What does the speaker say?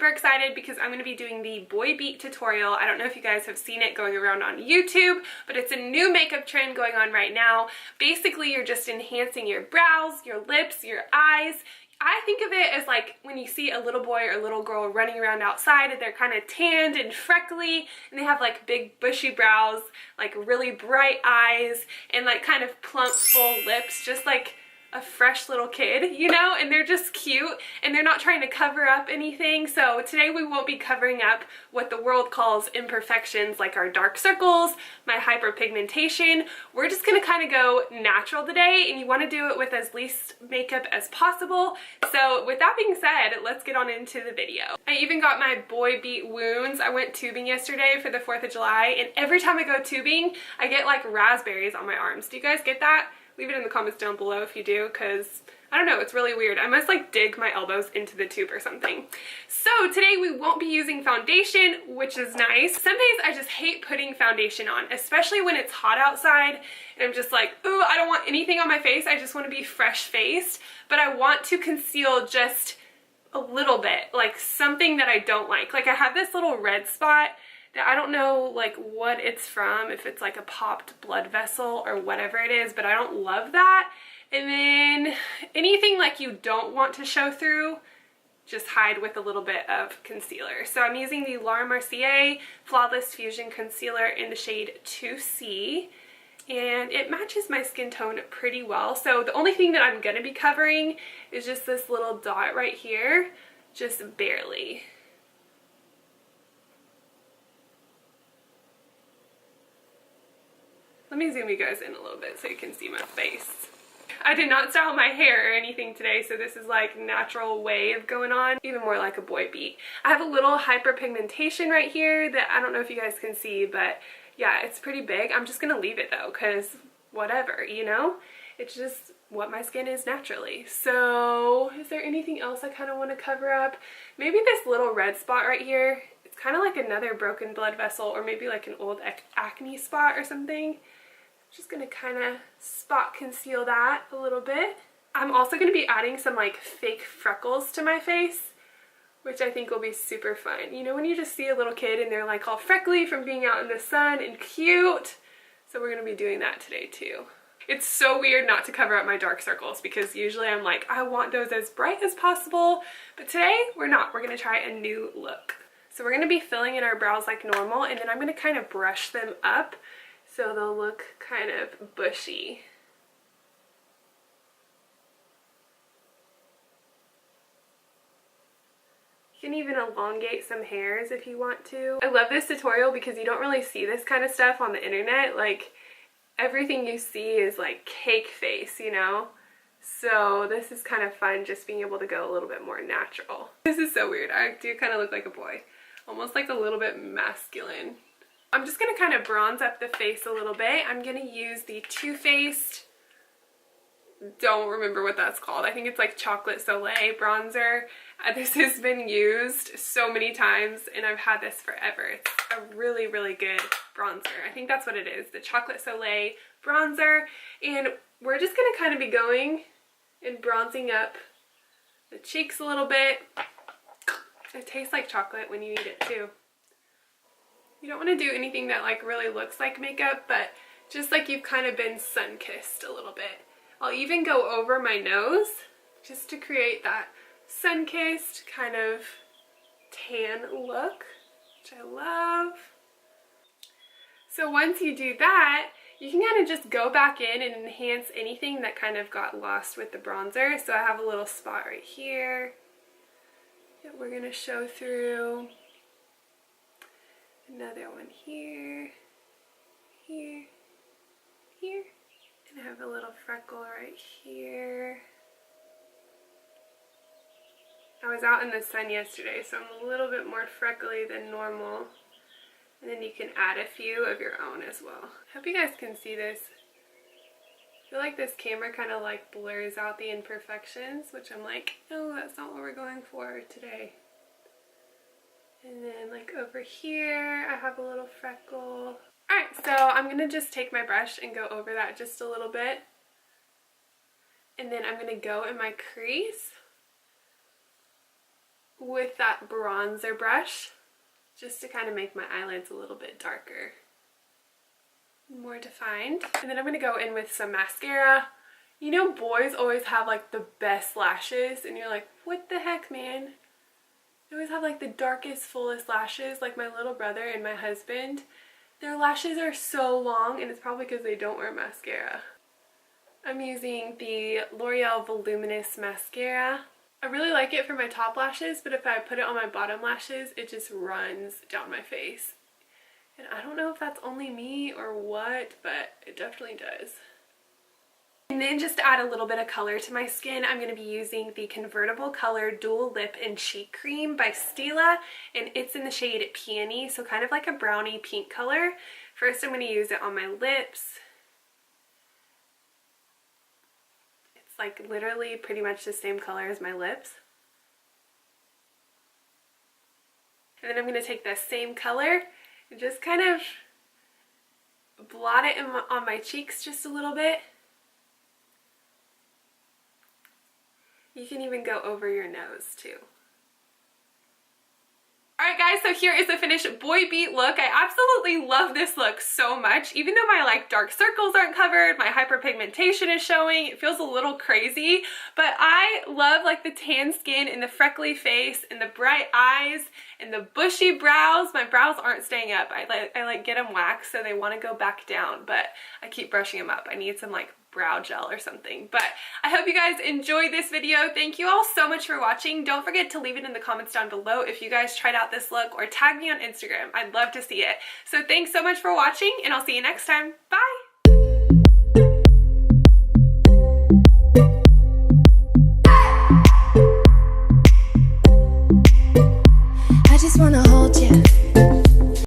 super excited because I'm going to be doing the Boy Beat tutorial. I don't know if you guys have seen it going around on YouTube, but it's a new makeup trend going on right now. Basically, you're just enhancing your brows, your lips, your eyes. I think of it as like when you see a little boy or little girl running around outside and they're kind of tanned and freckly and they have like big bushy brows, like really bright eyes, and like kind of plump full lips, just like a fresh little kid, you know, and they're just cute and they're not trying to cover up anything. So today we won't be covering up what the world calls imperfections like our dark circles, my hyperpigmentation. We're just gonna kind of go natural today, and you want to do it with as least makeup as possible. So with that being said, let's get on into the video. I even got my Boy Beat wounds. I went tubing yesterday for the 4th of July, and every time I go tubing I get like raspberries on my arms. Do you guys get that? Leave it in the comments down below if you do, because I don't know, it's really weird. I must like dig my elbows into the tube or something. So today we won't be using foundation, which is nice. Some days I just hate putting foundation on, especially when it's hot outside and I'm just like, ooh, I don't want anything on my face. I just want to be fresh faced, but I want to conceal just a little bit, like something that I don't like. Like I have this little red spot that I don't know like what it's from, if it's like a popped blood vessel or whatever it is, but I don't love that. And then anything like you don't want to show through, just hide with a little bit of concealer. So I'm using the Mercier Flawless Fusion Concealer in the shade 2C, and it matches my skin tone pretty well. So the only thing that I'm gonna be covering is just this little dot right here, just barely. Let me zoom you guys in a little bit so you can see my face. I did not style my hair or anything today, so this is like natural wave going on, even more like a Boy Beat. I have a little hyperpigmentation right here that I don't know if you guys can see, but yeah, it's pretty big. I'm just gonna leave it though, because whatever, you know? It's just what my skin is naturally. So is there anything else I kind of want to cover up? Maybe this little red spot right here. It's kind of like another broken blood vessel, or maybe like an old acne spot or something. Just gonna kind of spot conceal that a little bit. I'm also gonna be adding some like fake freckles to my face, which I think will be super fun. You know when you just see a little kid and they're like all freckly from being out in the sun and cute? So we're gonna be doing that today too. It's so weird not to cover up my dark circles because usually I'm like, I want those as bright as possible, but today we're not. We're gonna try a new look. So we're gonna be filling in our brows like normal, and then I'm gonna kind of brush them up so they'll look kind of bushy. You can even elongate some hairs if you want to. I love this tutorial because you don't really see this kind of stuff on the internet. Like everything you see is like cake face, you know? So this is kind of fun, just being able to go a little bit more natural. This is so weird. I do kind of look like a boy, almost like a little bit masculine. I'm just going to kind of bronze up the face a little bit. I'm going to use the Too Faced, don't remember what that's called. I think it's like Chocolate Soleil bronzer. This has been used so many times and I've had this forever. It's a really, really good bronzer. I think that's what it is, the Chocolate Soleil bronzer. And we're just going to kind of be going and bronzing up the cheeks a little bit. It tastes like chocolate when you eat it too. You don't want to do anything that like really looks like makeup, but just like you've kind of been sun-kissed a little bit. I'll even go over my nose just to create that sun-kissed kind of tan look, which I love. So once you do that, you can kind of just go back in and enhance anything that kind of got lost with the bronzer. So I have a little spot right here that we're going to show through. Another one here, here, here, and I have a little freckle right here. I was out in the sun yesterday, so I'm a little bit more freckly than normal. And then you can add a few of your own as well. I hope you guys can see this. I feel like this camera kind of like blurs out the imperfections, which I'm like, no, that's not what we're going for today. And then like over here, I have a little freckle. Alright, so I'm going to just take my brush and go over that just a little bit. And then I'm going to go in my crease with that bronzer brush just to kind of make my eyelids a little bit darker, more defined. And then I'm going to go in with some mascara. You know, boys always have like the best lashes and you're like, what the heck, man? They always have like the darkest, fullest lashes. Like my little brother and my husband, their lashes are so long, and it's probably because they don't wear mascara. I'm using the L'Oreal Voluminous mascara. I really like it for my top lashes, but if I put it on my bottom lashes, it just runs down my face. And I don't know if that's only me or what, but it definitely does. And then just to add a little bit of color to my skin, I'm going to be using the Convertible Color Dual Lip and Cheek Cream by Stila, and it's in the shade Peony, so kind of like a brownie pink color. First I'm going to use it on my lips. It's like literally pretty much the same color as my lips. And then I'm going to take that same color and just kind of blot it on my cheeks just a little bit. You can even go over your nose too. Alright guys, so here is the finished boy beat look. I absolutely love this look so much. Even though my like dark circles aren't covered, my hyperpigmentation is showing, it feels a little crazy, but I love like the tan skin and the freckly face and the bright eyes and the bushy brows. My brows aren't staying up. I like get them waxed so they want to go back down, but I keep brushing them up. I need some like brow gel or something. But I hope you guys enjoyed this video. Thank you all so much for watching. Don't forget to leave it in the comments down below if you guys tried out this look, or tag me on Instagram. I'd love to see it. So thanks so much for watching, and I'll see you next time. Bye!